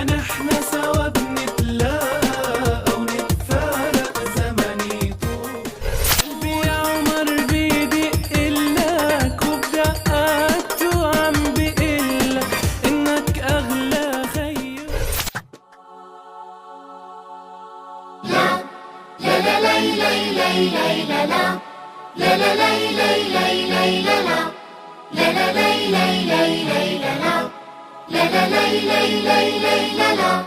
نحن سوا بنتلاقى ونتفارق زمن يطول. قلبي يا عمر بيدقلك وبدقاته عم بقلك إنك أغلى خيو. لا لا لا لا لا لا لا لا لا لا لا لا لا لا لا لا لا لا لا.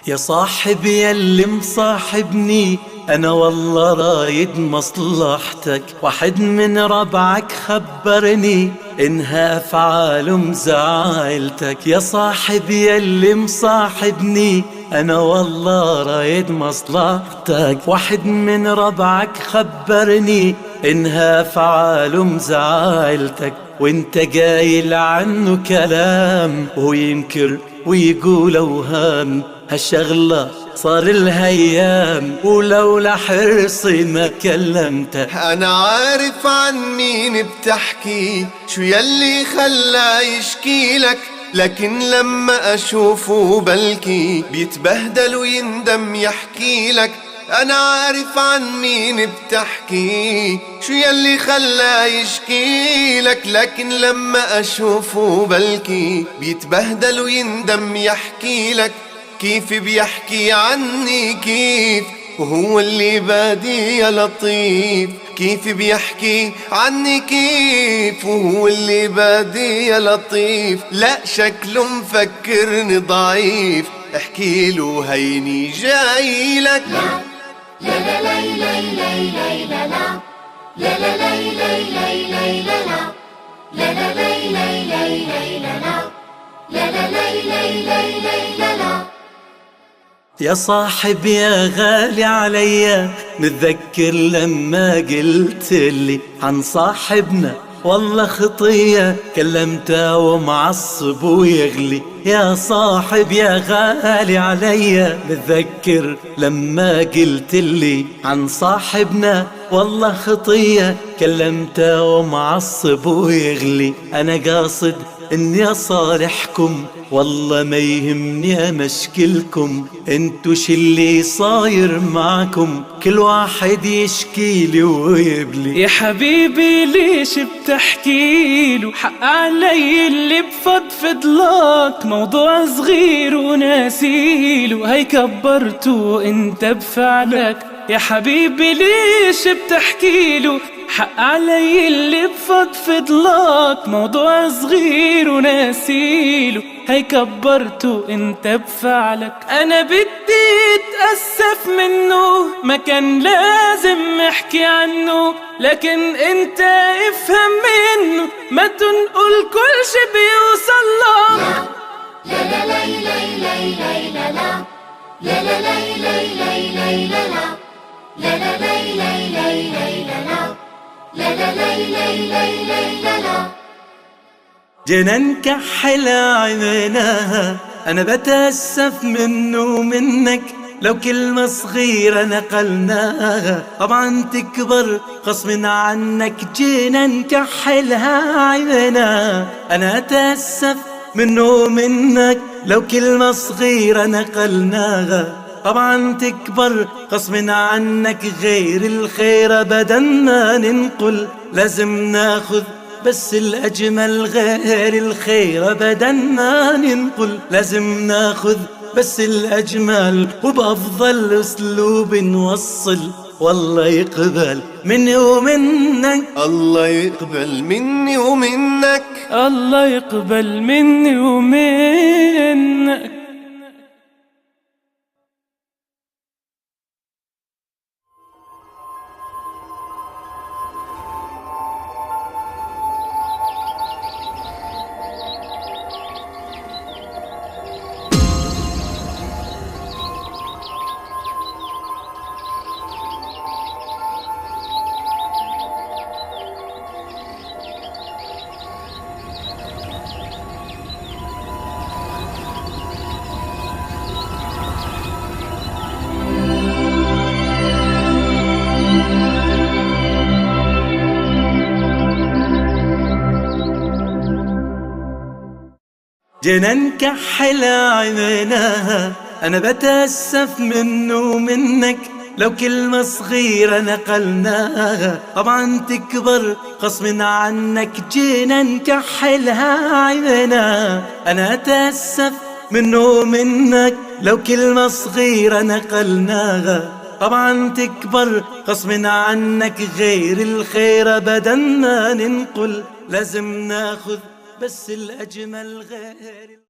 يا صاحبي ياللي مصاحبني أنا والله رايد مصلحتك، واحد من ربعك خبرني إنها أفعال مزعلتك. يا صاحبي ياللي مصاحبني أنا والله رايد مصلحتك، واحد من ربعك خبرني إنها أفعال مزعلتك. وانت قايل عنه كلام وهو ينكر ويقول أوهام، هالشغلة صار الهيام ولولا حرصي ما كلمته. أنا عارف عن مين بتحكي، شو يلي خلاه يشكي لك، لكن لما أشوفه بلكي بيتبهدل ويندم يحكي لك. أنا عارف عن مين بتحكي، شو يلي خلاه يشكي لك، لكن لما أشوفه بلكي بيتبهدل ويندم يحكي لك. كيف بيحكي عني كيف وهو اللي بادي يا لطيف، كيف بيحكي عني كيف وهو اللي بادي يا لطيف. لا شكله مفكرني ضعيف، احكي له هيني جاي لك. لا لا لا لا لا لا لا لا لا لا لا لا لا لا لا لا لا لا لا. يا صاحبي يا غالي عليا متذكر لما قلت لي عن صاحبنا والله خطية، كلمته ومعصب ويغلي. يا صاحب يا غالي عليا متذكر لما قلت لي عن صاحبنا والله خطية، كلمته ومعصب ويغلي. أنا قاصد إني أصالحكم والله ما يهمني مشكلكم، انتو شي اللي صاير معكم كل واحد يشكيلي ويبلي. يا حبيبي ليش بتحكيله، حق علي اللي بفضفض لك، موضوع صغير وناسيله هي كبرته انت بفعلك. يا حبيبي ليش بتحكيله، حق علي اللي بفضفض لك، موضوع صغير وناسيله هي كبرته انت بفعلك. انا بدي اتأسف منه ما كان لازم احكي عنه، لكن انت افهم منه ما تنقل كل شي بيوصل له. لا لا لا لا لا لا لا لا لا لا لا لا لا لا لا لا لا لا لا. جينا نكحل عينيناها أنا بتأسف منه ومنك، لو كلمة صغيرة نقلناها طبعا تكبر غصب عنك. جينا نكحلها عينيناها أنا أتأسف منه ومنك، لو كلمة صغيرة نقلناها طبعا تكبر غصب عنك. غير الخير بدل ما ننقل لازم ناخذ بس الأجمل، غير الخير بدل ما ننقل لازم ناخذ بس الأجمل، وبأفضل أسلوب نوصل والله يقبل مني ومنك. الله يقبل مني ومنك، الله يقبل مني ومنك. جينا نكحل عينينا، أنا بتأسف منه ومنك لو كلمة صغيرة نقلناها طبعا تكبر غصب عنك. جينا نكحلها عينينا، أنا أتأسف منه ومنك لو كلمة صغيرة نقلناها طبعا تكبر غصب عنك. غير الخير أبدا ما ننقل، لازم ناخذ بس الأجمل غير